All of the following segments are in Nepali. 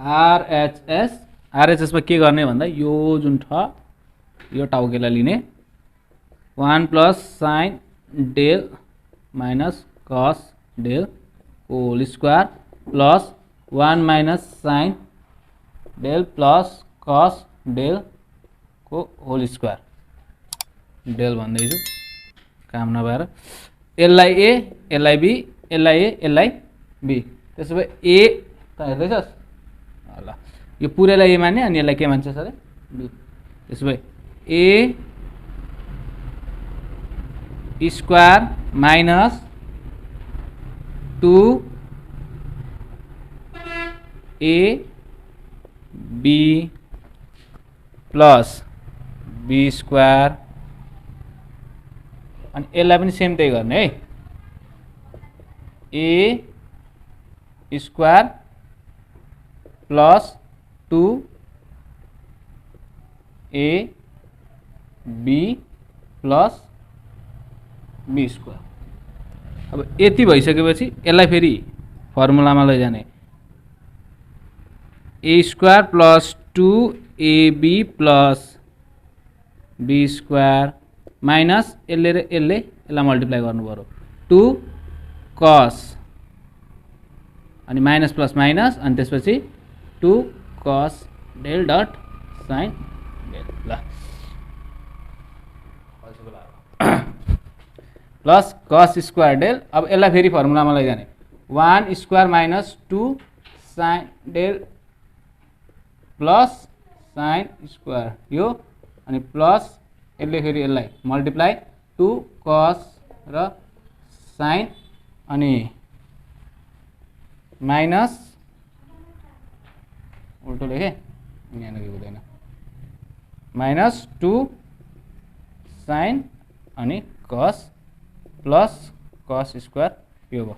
आरएचएस आरएचएस में के गर्ने भन्दा यो जुन ठ यो टाउकेलाई लिने 1 plus sine del minus cos del whole square plus 1 minus sine del plus cos del को होल स्क्वायर डेल भन्दैछु काम नभएर यसलाई ए यसलाई बी यसलाई ए यसलाई बी त्यसो भए ए त हेर्दैछस् ल यो पुरैलाई ए मान्ने अनि यसलाई के मान्छस् अरे बी त्यसो भए a square minus 2 a b plus b square अनि यसलाई पनि सेम त्यही गर्ने है a square plus 2 a b plus b square अब यति भइसकेपछि यसलाई फेरि फर्मुलामा लैजाने a square plus 2 a b plus b square minus यसलाई मल्टिप्लाई गर्नु पर्यो 2 कस अनि माइनस प्लस माइनस अनि त्यसपछि 2 cos del dot sine del ल प्लस कस स्क्वायर डेल अब यसलाई फेरि फर्मुलामा लैजाने 1 square minus 2 sine del plus sine square यो अनि प्लस यसले फेरि यसलाई मल्टिप्लाई 2 कस र साइन अनि माइनस उल्टो लेखे यहाँ लेखेको हुँदैन माइनस 2 साइन अनि कस प्लस कस स्क्वायर यो भयो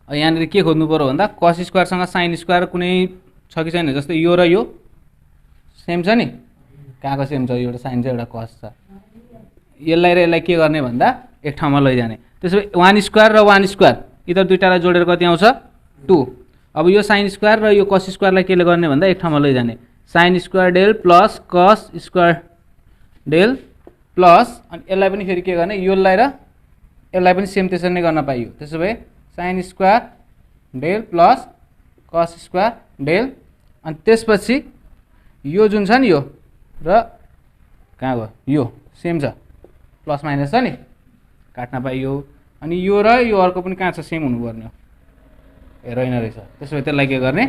अब यहाँनिर के खोज्नु पर्यो भन्दा कस स्क्वायरसँग साइन स्क्वायर कुनै छ कि छैन जस्तै यो र यो सेम छ नि कहाँको सेम छ एउटा साइन छ एउटा कस छ यसलाई र यसलाई के गर्ने भन्दा एक ठाउँमा लैजाने त्यसो भए 1 स्क्वायर र 1 स्क्वायर यिनीहरू दुईटालाई जोडेर कति आउँछ 2 अब यो साइन स्क्वायर र यो कस स्क्वायरलाई केले गर्ने भन्दा एक ठाउँमा लैजाने sine square del plus cos square del plus अनि यसलाई पनि फेरि के गर्ने योलाई र यसलाई पनि सेम त्यसरी नै गर्न पाइयो त्यसो भए sine square del plus cos square del अनि त्यसपछि यो जुन छ नि यो र कहाँ गयो यो सेम छ प्लस माइनस छ नि काट्न पाइयो अनि यो र यो अर्को पनि कहाँ छ सेम हुनुपर्ने हो हेरेन रहेछ त्यसो भए त्यसलाई के गर्ने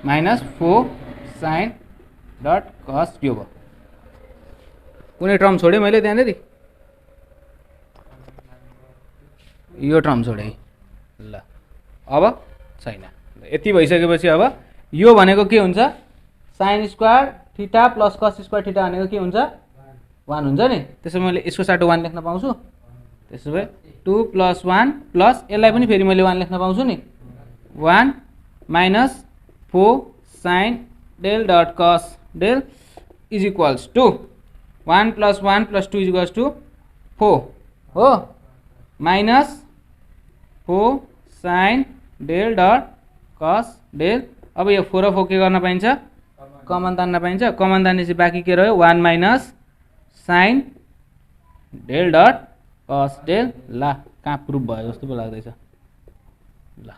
माइनस 4 साइन डट कस यो भयो कुनै टर्म छोडेँ मैले त्यहाँनिर यो टर्म छोडेँ ल अब छैन यति भइसकेपछि अब यो भनेको के हुन्छ sine square theta plus cos square theta भनेको के हुन्छ 1 हुन्छ नि त्यसो मैले यसको साटो 1 लेख्न पाउँछु त्यसो भए 2 प्लस 1 प्लस यसलाई पनि फेरि मैले 1 लेख्न पाउँछु नि 1 minus 4 sine del dot cos del is equals to 1 plus 1 plus 2 is equals to 4 हो minus 4 sine del dot cos del अब यो 4 र 4 के गर्न पाइन्छ कमन तान्न पाइन्छ कमन तानेपछि बाँकी के रह्यो 1 minus sine del dot cos del ल कहाँ प्रुफ भयो जस्तो पो लाग्दैछ ल